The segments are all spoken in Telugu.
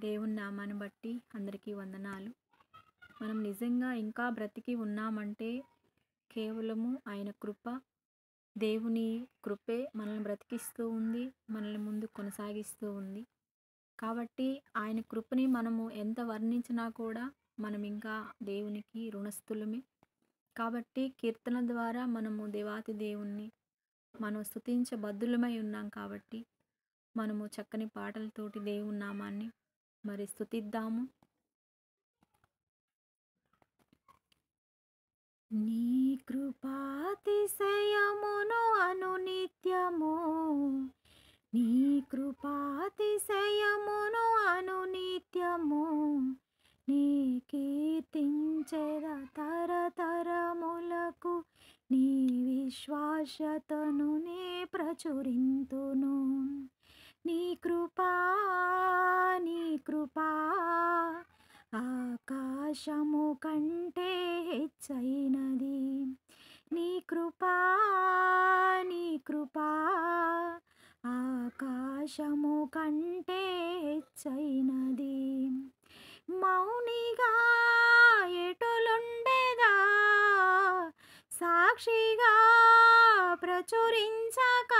దేవుని నామాన్ని బట్టి అందరికీ వందనాలు. మనం నిజంగా ఇంకా బ్రతికి ఉన్నామంటే కేవలము ఆయన కృప, దేవుని కృపే మనల్ని బ్రతికిస్తూ ఉంది. మనల్ని ముందు కొనసాగిస్తూ ఉంది. కాబట్టి ఆయన కృపని మనము ఎంత వర్ణించినా కూడా మనం ఇంకా దేవునికి రుణస్థులమే. కాబట్టి కీర్తన ద్వారా మనము దేవాతి దేవుణ్ణి మనం స్తుతించబద్దులమై ఉన్నాం కాబట్టి మనము చక్కని పాటలతోటి దేవుని నామాన్ని మరి స్తుతిద్దాము. నీ కృపాతిశయమును అనునిత్యము, నీ కృపాతిశయమును అనునిత్యము, నీ కీర్తించెద తరతరములకు, నీ విశ్వాస్యతను నే ప్రచురింతును. నీ కృపా ఆకాశము కంటే హెచ్చైనది. నీ కృపా ఆకాశము కంటే హెచ్చైనది. మౌనిగా ఎటులుండెదా, సాక్షిగా ప్రచురించక,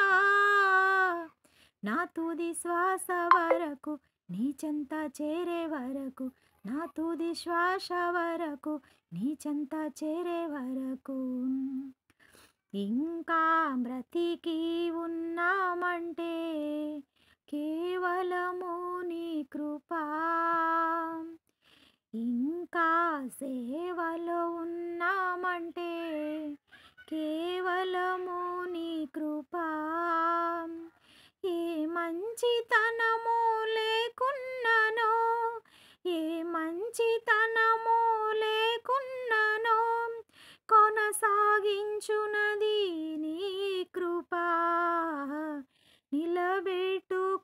నా తుది శ్వాస వరకు నీ చెంత చేరే వరకు, నా తుది శ్వాస వరకు నీ చెంత చేరే వరకు, ఇంకా బ్రతికి ఉన్నామంటే కేవలము నీ కృపా. ఇంకా సేవలో ఉన్నామంటే కేవలము నీ కృపా. ఏ మంచితనము లేకున్ననో, ఏ మంచితనము లేకున్ననో, కొనసాగించునది నీ కృపా. నిలబెట్టుకున్నది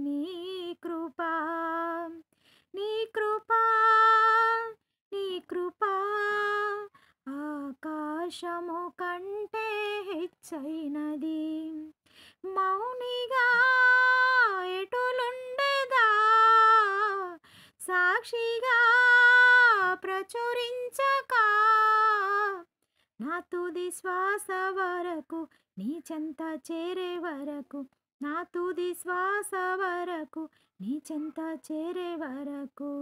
నీ కృపా. నీ కృపా ఆకాశము కంటే హెచ్చైనది. మౌనిగా ఎటులుండెదా, సాక్షిగా ప్రచురించక, నా తుది శ్వాస వరకు నీ చెంత చేరే వరకు, నా తుది శ్వాస వరకు నీ చెంత చేరే వరకు.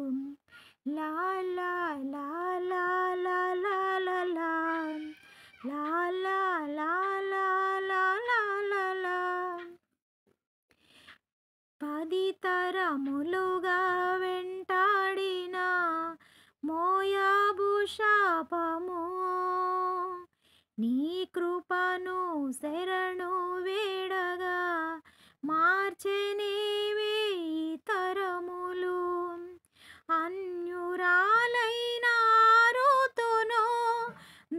లా లా లా లా లా లా లా లా లా లా లా లా లా లా లా లా. 10 తరములుగా వెంటాడిన మోయాబు శాపము, నీ కృపను శరణు వేడగా మార్చెనే 1000 తరములు. అన్యురాలైన రూతును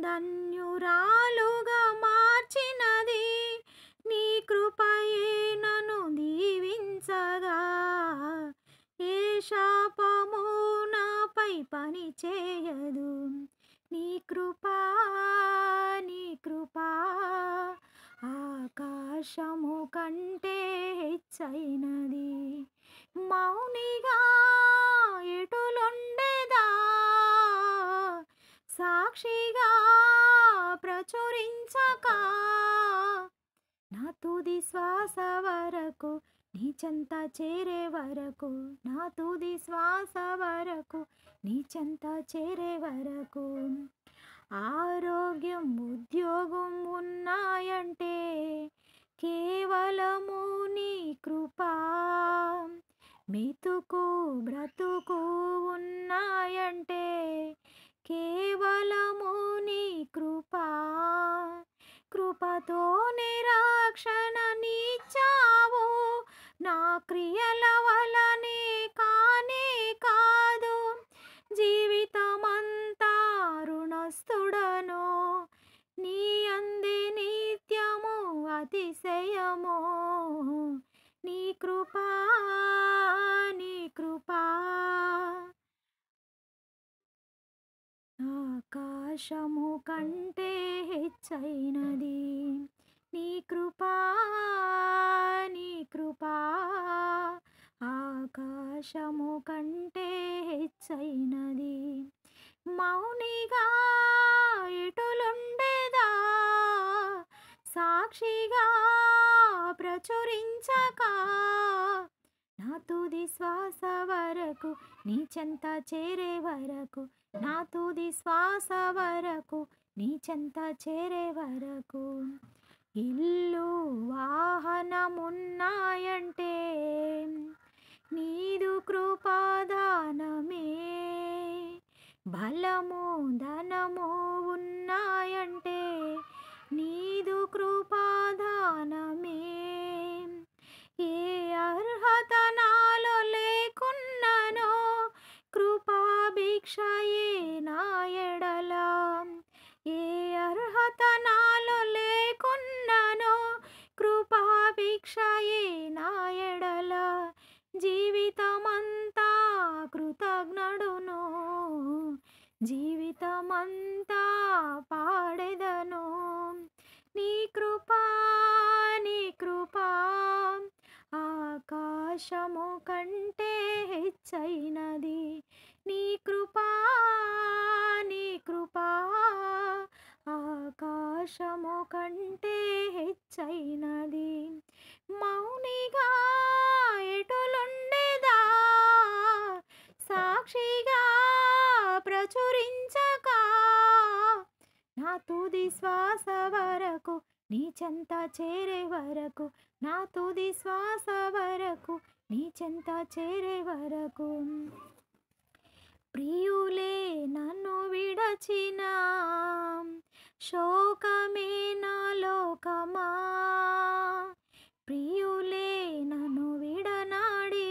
ధన్యురాలుగా మార్చినది నీ కృపయే నన్ను దీవించగా. ఏ శాపము నాపై పని చేయదు. నీ కృపా ఆకాశము కంటే హెచ్చైనది. మౌనిగా ఎటులుండెదా, సాక్షిగా ప్రచురించక, నా తుది శ్వాస వరకు నీ చెంత చేరే వరకు, నా తుది శ్వాస వరకు నీ చెంత చేరే వరకు. ఆరోగ్యం ఉద్యోగం ఉన్నాయంటే కేవలము నీ కృపా. మెతుకు బ్రతుకు ఉన్నాయంటే కేవలము నీ కృపా. కృపతో నిరీక్షణ నీచావు, నా క్రియల వలనే కానే కాదు. జీవితమంతా రుణస్థుడను, నీ అందే నిత్యము అతిశయము. నీ కృపా ఆకాశము కంటే హెచ్చైనది. నీ కృపా ఆకాశము కంటే హెచ్చైనది. మౌనిగా ఎటులుండేదా, సాక్షిగా ప్రచురించక, నా తుది శ్వాస వరకు నీ చెంత చేరే వరకు, నా తుది శ్వాస వరకు నీ చెంత చేరే వరకు. ఇల్లు వాహనమున్నాయంటే నీదు కృపాదానమే, బలము ధనము ఉన్నాయంటే నీదు కృపాదానమే. ఏ అర్హత నాలో లేకున్ననో కృపాభిక్షయే నా ఎడల, ఏ అర్హత నాలో లేకున్ననో కృపాభిక్షయే నా ఎడల. జీవితమంతా కృతజ్ఞుడును, జీవితమంతా పాడెదను. నీ కృపా నీ కృపా ఆకాశము కంటే హెచ్చైనది. నీ కృపా నీ కృపా ఆకాశము కంటే హెచ్చైనది. మౌనిగా ఎటులుండేదా, సాక్షిగా ప్రచురించక, నా తుది శ్వాస వరకు నీ చెంత చేరే వరకు, నా తుది శ్వాస వరకు నీ చెంత చేరే వరకు. ప్రియులే నన్ను విడచిన శోకమే నా లోకమా, ప్రియులే నన్ను విడనాడి